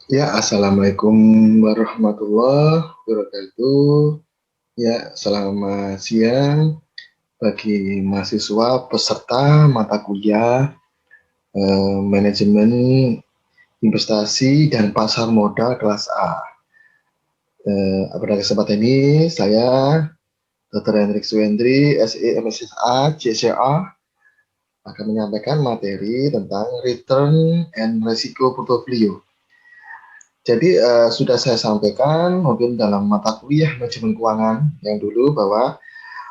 Ya, Assalamualaikum warahmatullahi wabarakatuh. Ya, selamat siang bagi mahasiswa peserta mata kuliah Manajemen Investasi dan Pasar Modal kelas A. Pada kesempatan ini, saya Dr. Hendrik Suwendri, SE MSSA, CCA, akan menyampaikan materi tentang Return and Risiko Portfolio. Jadi sudah saya sampaikan mungkin dalam mata kuliah manajemen keuangan yang dulu bahwa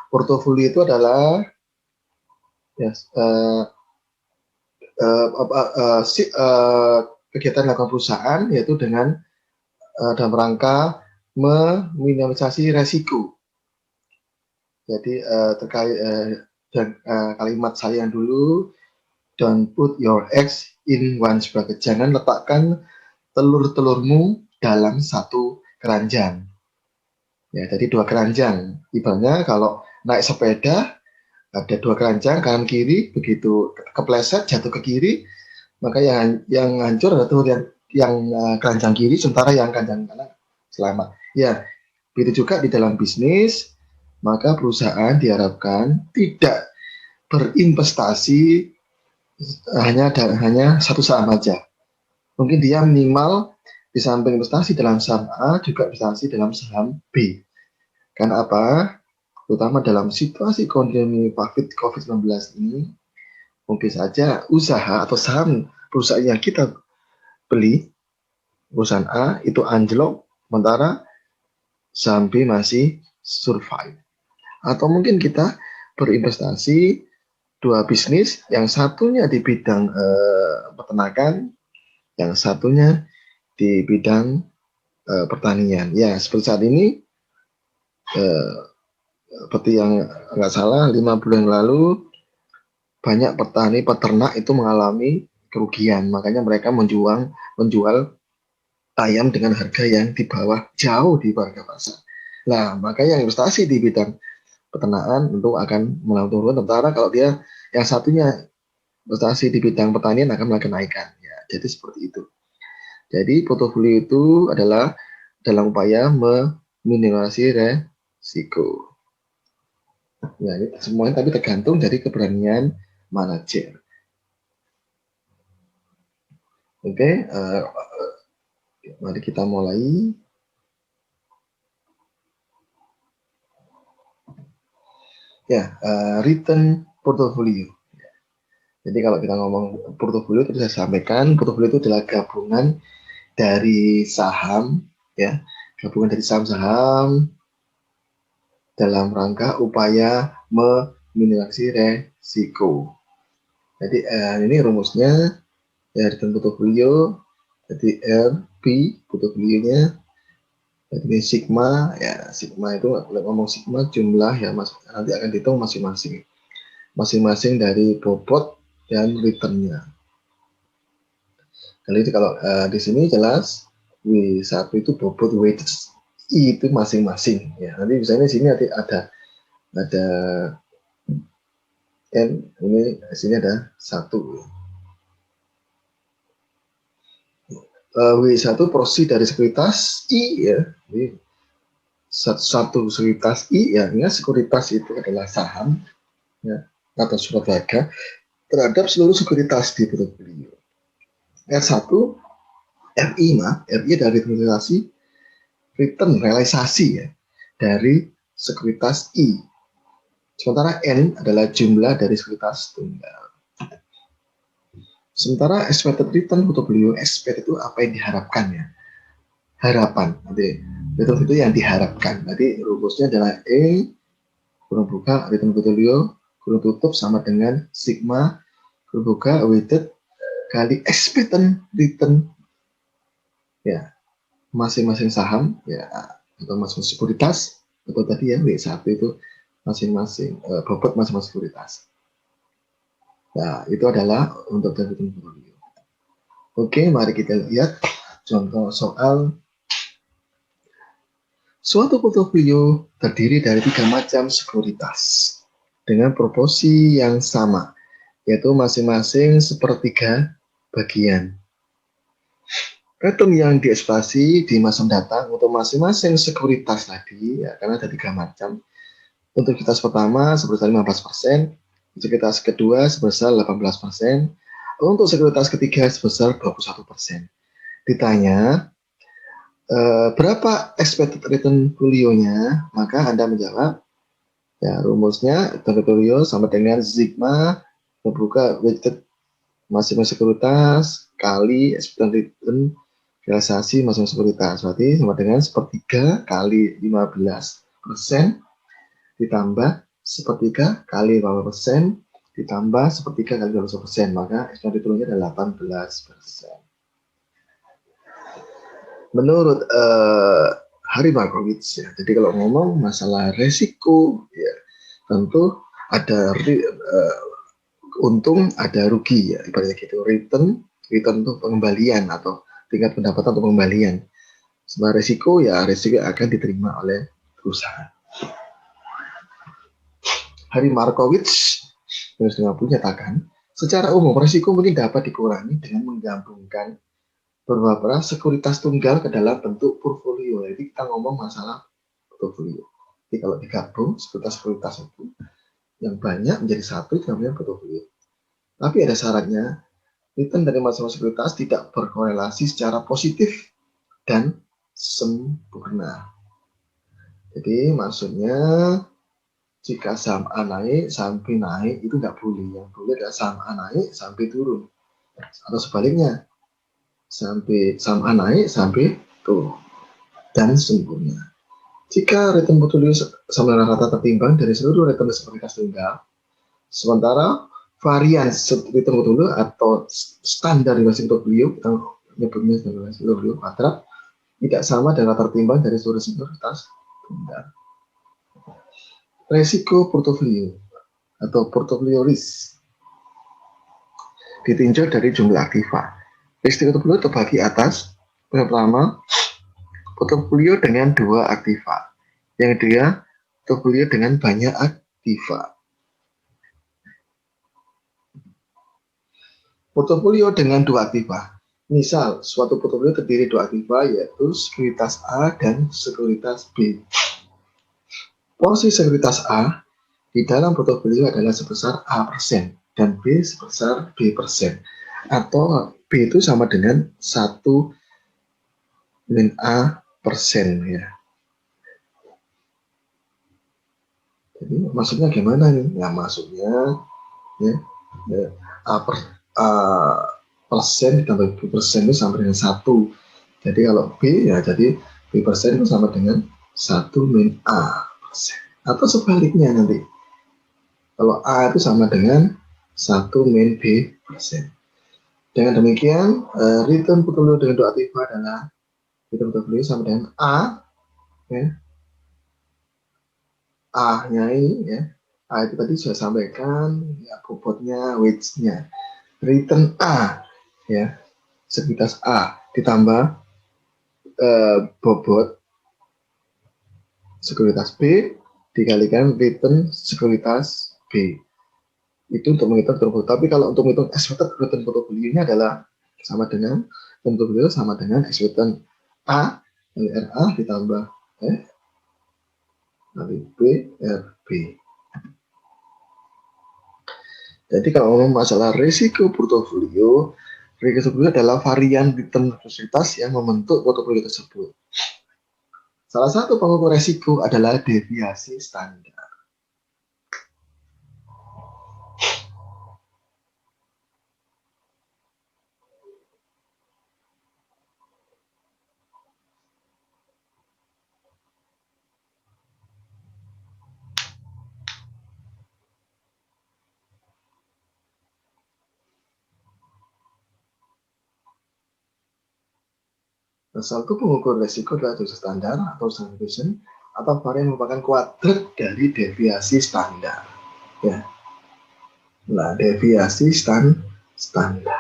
portofolio itu adalah ya, kegiatan dilakukan perusahaan yaitu dengan dalam rangka meminimalisasi resiko. Jadi terkait kalimat saya yang dulu, don't put your eggs in one basket. Jangan letakkan telur-telurmu dalam satu keranjang. Ya, jadi dua keranjang. Ibaratnya kalau naik sepeda ada dua keranjang kanan kiri, begitu kepleset jatuh ke kiri, maka yang hancur adalah yang keranjang kiri, sementara yang keranjang kanan selamat. Ya, begitu juga di dalam bisnis, maka perusahaan diharapkan tidak berinvestasi hanya satu saham aja. Mungkin dia minimal di samping investasi dalam saham A juga investasi dalam saham B. Karena apa? Terutama dalam situasi pandemi COVID-19 ini, mungkin saja usaha atau saham perusahaan yang kita beli, perusahaan A itu anjlok, sementara saham B masih survive. Atau mungkin kita berinvestasi dua bisnis, yang satunya di bidang peternakan, yang satunya di bidang pertanian. Ya, seperti saat ini, seperti yang nggak salah 5 bulan lalu, banyak petani peternak itu mengalami kerugian, makanya mereka menjual ayam dengan harga yang di bawah, jauh di harga pasar. Nah, makanya investasi di bidang peternakan tentu akan mengalami turun, sementara kalau dia yang satunya investasi di bidang pertanian akan melakukan kenaikan. Ya, jadi seperti itu. Jadi portofolio itu adalah dalam upaya meminimalisasi resiko. Ya, ini semuanya tapi tergantung dari keberanian manajer. Oke, mari kita mulai. Ya, return portfolio. Jadi kalau kita ngomong portofolio, tadi saya sampaikan portofolio itu adalah gabungan dari saham, ya, gabungan dari saham-saham dalam rangka upaya meminimalisasi resiko. Jadi ini rumusnya ya, return portfolio. Jadi RP portofolionya. Jadi sigma, ya sigma itu ngomong sigma jumlah ya mas, nanti akan dihitung masing-masing dari bobot dan returnnya. Jadi kalau di sini jelas W1 itu bobot weighted I itu masing-masing ya. Nanti misalnya di sini nanti ada N, ini di sini ada 1. W1 porsi dari sekuritas I ya. Jadi satu sekuritas I ya, ingat sekuritas itu adalah saham ya, atau surat harga terhadap seluruh sekuritas di portofolio. R1 RI RI dari realisasi ya dari sekuritas I. Sementara N adalah jumlah dari sekuritas tunggal. Sementara expected return portfolio, expected itu apa yang diharapkan ya. Harapan. Jadi return itu yang diharapkan. Jadi rumusnya adalah E kurung buka return portfolio kurung tutup sama dengan sigma kurung buka weighted kali expected return ya masing-masing saham ya atau masing-masing sekuritas atau tadi ya W1 itu masing-masing bobot masing-masing sekuritas. Nah, itu adalah untuk return portfolio. Oke, mari kita lihat contoh soal. Suatu portofolio terdiri dari 3 macam sekuritas dengan proporsi yang sama, yaitu masing-masing sepertiga bagian. Return yang diekspektasi di masa mendatang untuk masing-masing sekuritas tadi, ya, karena ada 3 macam. Untuk sekuritas pertama sebesar 15%, sekuritas kedua sebesar 18%, untuk sekuritas ketiga sebesar 21%. Ditanya, berapa expected return folio-nya? Maka Anda menjawab, ya rumusnya portofolio sama dengan sigma membuka weighted masing-masing sekuritas kali expected return realisasi masing-masing sekuritas. Berarti sama dengan sepertiga kali 15% ditambah sepertiga kali 15% ditambah sepertiga kali 20%, maka expected return-nya adalah 18%. Menurut Harry Markowitz, ya, jadi kalau ngomong masalah resiko, ya tentu ada untung, ada rugi, ya ibaratnya gitu. Return untuk pengembalian atau tingkat pendapatan untuk pengembalian. Sebenarnya resiko, ya resiko akan diterima oleh perusahaan. Harry Markowitz menyatakan, secara umum resiko mungkin dapat dikurangi dengan menggabungkan beberapa sekuritas tunggal ke dalam bentuk portfolio. Jadi kita ngomong masalah portfolio. Jadi kalau digabung sekuritas itu yang banyak menjadi satu namanya portfolio. Tapi ada syaratnya, return dari masing-masing sekuritas tidak berkorelasi secara positif dan sempurna. Jadi maksudnya jika saham A naik, saham B naik itu nggak boleh. Yang boleh adalah saham A naik, saham B turun. Atau sebaliknya, saham A naik, saham B turun. Dan sempurna. Jika return portfolio sama dengan rata tertimbang dari seluruh return sekuritas tunggal, sementara varian return portfolio atau standar di masing portfolio, kita nyebutnya standar portfolio kuadrat, tidak sama dengan tertimbang dari seluruh sekuritas tunggal. Resiko portfolio atau portfolio risk ditinjau dari jumlah aktiva. Risiko portfolio terbagi atas. Pertama, portfolio dengan 2 aktiva. Yang kedua, portfolio dengan banyak aktiva. Portfolio dengan 2 aktiva. Misal, suatu portfolio terdiri 2 aktiva, yaitu sekuritas A dan sekuritas B. Porsi sekuritas A di dalam portfolio adalah sebesar A% dan B sebesar B%. Atau B itu sama dengan 1 min A persen, ya. Jadi maksudnya gimana nih? Ya maksudnya ya A persen ditambah B persen itu sama dengan 1. Jadi kalau B, ya jadi B persen itu sama dengan 1 min A persen. Atau sebaliknya nanti. Kalau A itu sama dengan 1 min B persen. Dengan demikian, return portfolio dengan 2 aktiva adalah return portfolio sama dengan A, ya. A-nya ini, ya. A itu tadi sudah sampaikan, ya, bobotnya, weights-nya. Return A, ya, sekuritas A ditambah bobot sekuritas B dikalikan return sekuritas B. Itu untuk menghitung portfolio. Tapi kalau untuk menghitung expected return portfolio-nya adalah sama dengan portfolio sama dengan expected A dari RA ditambah dari B RB. Jadi kalau ngomong masalah risiko portofolio adalah varian return sekuritas yang membentuk portofolio tersebut. Salah satu pengukur risiko adalah deviasi standar. Salah satu pengukur risiko adalah deviasi standar atau standard deviation atau varian merupakan kuadrat dari deviasi standar. Ya. Nah, deviasi standar.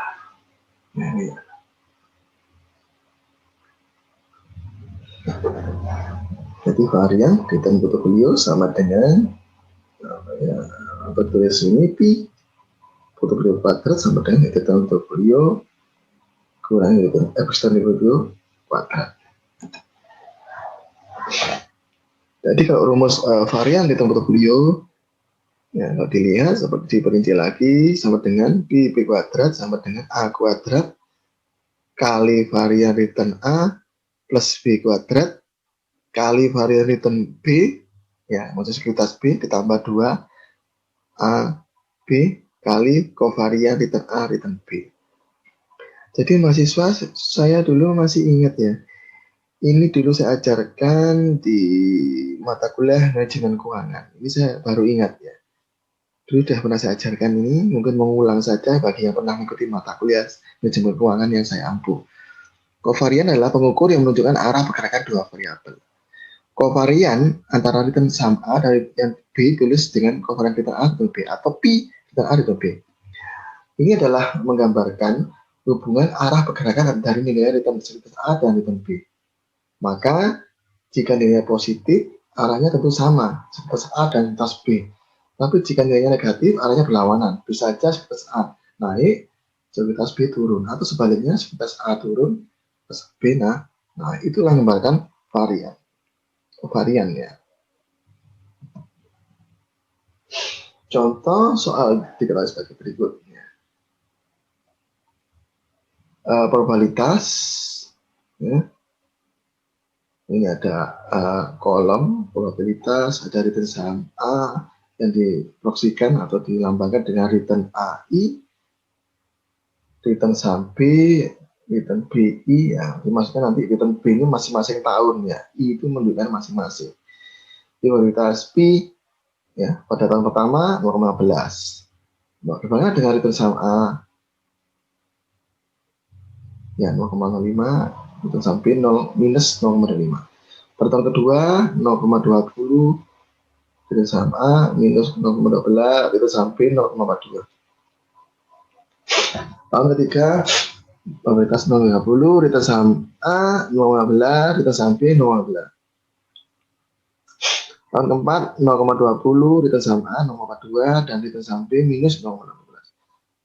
Nah, ini. Jadi varian return portfolio sama dengan tulis ini Pi portfolio kuadrat sama dengan return portfolio kurangi return kuadrat. Jadi kalau rumus varian return portofolio, ya kalau dilihat seperti diperinci lagi, sama dengan B kuadrat sama dengan A kuadrat kali varian return A plus B kuadrat kali varian return B, ya maksud sekuritas B ditambah 2 A B kali kovarian return A return B. Jadi mahasiswa, saya dulu masih ingat ya, ini dulu saya ajarkan di mata kuliah manajemen keuangan. Ini saya baru ingat ya. Dulu sudah pernah saya ajarkan ini, mungkin mengulang saja bagi yang pernah mengikuti mata kuliah manajemen keuangan yang saya ampuh. Kovarian adalah pengukur yang menunjukkan arah pergerakan dua variabel. Kovarian antara return sum A dan return B tulis dengan kovarian return A dan B atau P return A dan B. Ini adalah menggambarkan hubungan arah pergerakan dari nilai return A dan return B. Maka jika nilainya positif, arahnya tentu sama, sekuritas A dan sekuritas B. Tapi jika nilainya negatif, arahnya berlawanan. Bisa saja sekuritas A naik, sekuritas B turun, atau sebaliknya sekuritas A turun, sekuritas B nah itulah menggambarkan varian ya. Contoh soal diketahui sebagai berikutnya. Probabilitas, ya. Ini ada kolom probabilitas, ada return saham A yang diproksikan atau dilambangkan dengan return AI, return saham B, return BI, ya dimaksudkan nanti return B ini masing-masing tahun ya, I itu menunjukkan masing-masing. Probabilitas P ya pada tahun pertama 0,15. Bagaimana dengan return saham A? Ya 0,05. Return saham B minus 0,5. Pada tahun kedua 0,20, return saham A minus 0,12, return saham B 0,42. Tahun ketiga probabilitas 0,30, return saham A 0,15, return saham B 0,15. Tahun keempat 0,20, return saham A 0,42 dan return saham B minus 0,16.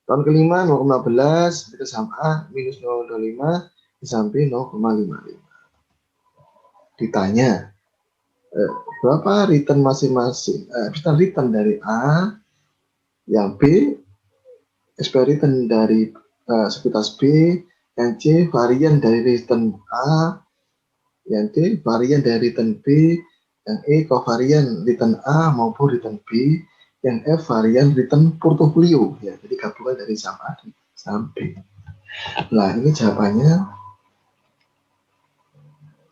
Tahun kelima 0,15, return saham A minus 0,25, sampai 0,55. Ditanya berapa return masing-masing, return dari A, yang B, return dari sekuritas B, yang C varian dari return A, yang D varian dari return B, yang E kovarian return A maupun return B, yang F varian return portofolio ya, jadi gabungan dari saham A dan saham B. Nah ini jawabannya.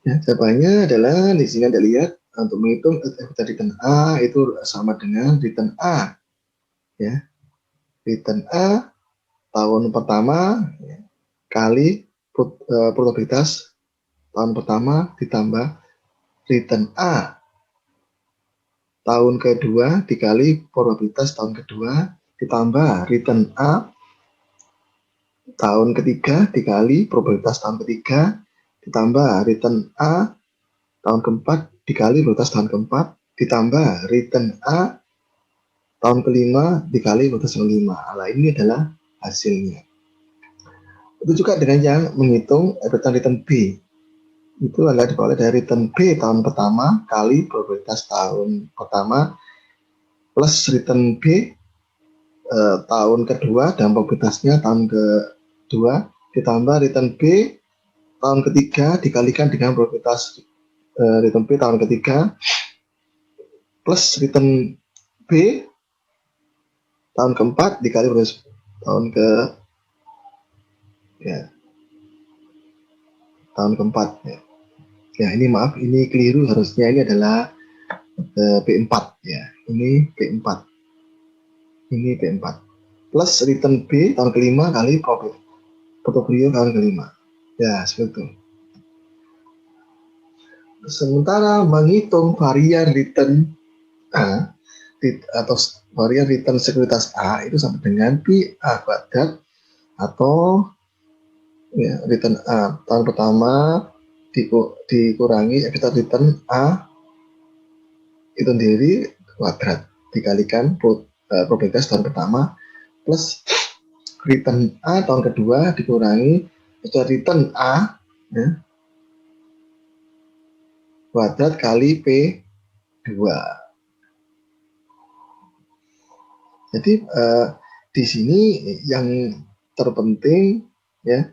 Ya, jawabannya adalah di sini Anda lihat untuk menghitung return A itu sama dengan return A. Ya. Return A tahun pertama ya, kali probabilitas tahun pertama ditambah return A tahun kedua dikali probabilitas tahun kedua ditambah return A tahun ketiga dikali probabilitas tahun ketiga ditambah return A tahun keempat dikali probabilitas tahun keempat ditambah return A tahun kelima dikali probabilitas tahun kelima. Nah ini adalah hasilnya. Itu juga dengan yang menghitung return B. Itu adalah diperoleh dari return B tahun pertama kali probabilitas tahun pertama plus return B tahun kedua dan probabilitasnya tahun kedua ditambah return B tahun ketiga dikalikan dengan probabilitas return B tahun ketiga plus return B tahun keempat dikali tahun tahun keempat ya. Ya ini maaf ini keliru, harusnya ini adalah B4 ya. Ini B4. Ini B4 plus return B tahun kelima kali portofolio tahun kelima. Ya seperti itu. Sementara menghitung varian return A atau varian return sekuritas A itu sama dengan P A kuadrat atau ya, return A tahun pertama dikurangi return A itu sendiri kuadrat dikalikan probabilitas tahun pertama plus return A tahun kedua dikurangi Sudah return A ya, kuadrat kali P2. Jadi di sini yang terpenting ya,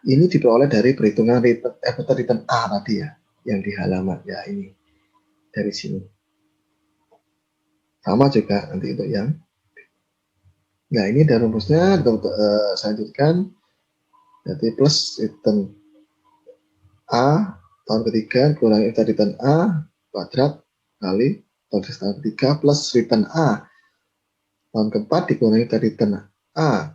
ini diperoleh dari perhitungan return A tadi ya, yang di halaman ya, ini dari sini. Sama juga nanti untuk yang, nah ini ada rumusnya, saya lanjutkan. Jadi plus return A tahun ketiga kurangi return A kuadrat kali tahun ketiga plus return A tahun keempat dikurangi return A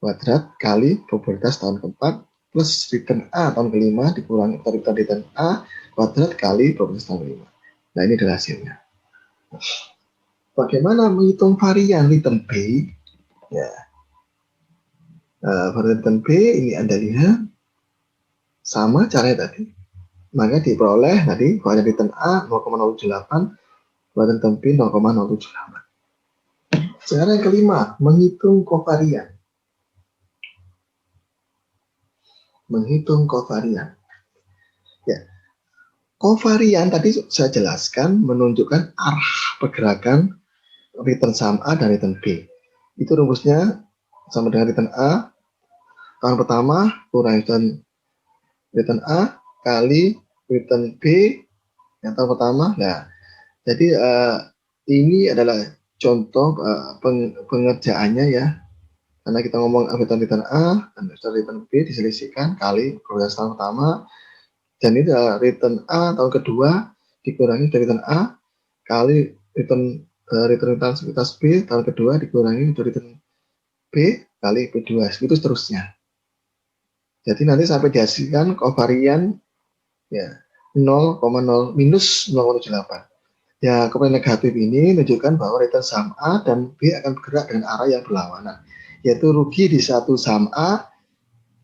kuadrat kali probabilitas tahun keempat plus return A tahun kelima dikurangi return A kuadrat kali probabilitas tahun kelima. Nah ini adalah hasilnya. Bagaimana menghitung varian return B? Ya, varian return B ini Anda lihat sama caranya tadi. Maka diperoleh tadi varian return A 0,078, varian return B 0,078. Sekarang yang kelima, menghitung kovarian. Menghitung kovarian. Ya, kovarian tadi saya jelaskan menunjukkan arah pergerakan return saham A dan return B. Itu rumusnya sama dengan return A tahun pertama kurang return A kali return B yang tahun pertama. Nah, jadi ini adalah contoh pengerjaannya ya. Karena kita ngomong return A dan return B diselisihkan kali probabilitas tahun pertama, dan ini adalah return A tahun kedua dikurangi dari return A kali return sekuritas B tahun kedua dikurangi dari return B kali B2, itu seterusnya. Jadi nanti sampai dihasilkan kovarian ya 0,0 minus 0,08. Ya, kovarian negatif ini menunjukkan bahwa return saham A dan B akan bergerak dengan arah yang berlawanan, yaitu rugi di satu saham A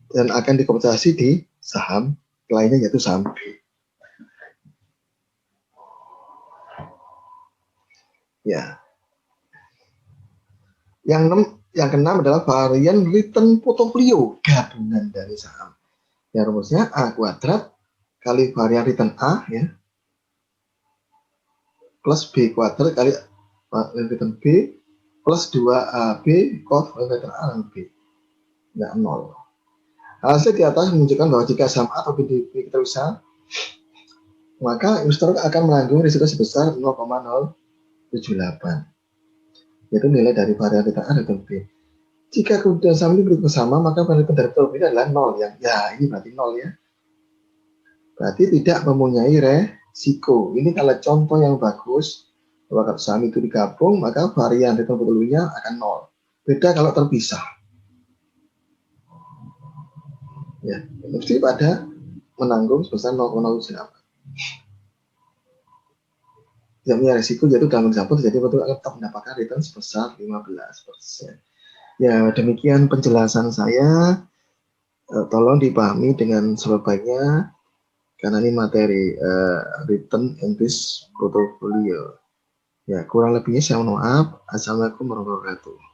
dan akan dikompensasi di saham lainnya yaitu saham B. Ya. Yang keenam adalah varian return portfolio gabungan dari saham. Ya, rumusnya A kuadrat kali varian return A ya plus B kuadrat kali varian return B plus 2AB cos varian return A dan B. Ya, 0. Hasil di atas menunjukkan bahwa jika saham A atau B kita bisa, maka investor akan menanggung risiko sebesar 0,078, yaitu nilai dari varian return A dan B. Jika kemudian saham ini berikut sama, maka varian dari portfolio adalah 0 ya ini berarti 0 ya. Berarti tidak mempunyai resiko. Ini kalau contoh yang bagus, bahwa kalau saham itu digabung, maka varian return portfolio-nya akan 0. Beda kalau terpisah. Ya, mesti pada menanggung sebesar 0,08. Tidak punya resiko, yaitu dalam example terjadi betul akan tetap mendapatkan return sebesar 15%. Ya, demikian penjelasan saya. Tolong dipahami dengan sebaik-baiknya, karena ini materi return in this portfolio. Ya, kurang lebihnya saya mohon maaf. Assalamualaikum warahmatullahi wabarakatuh.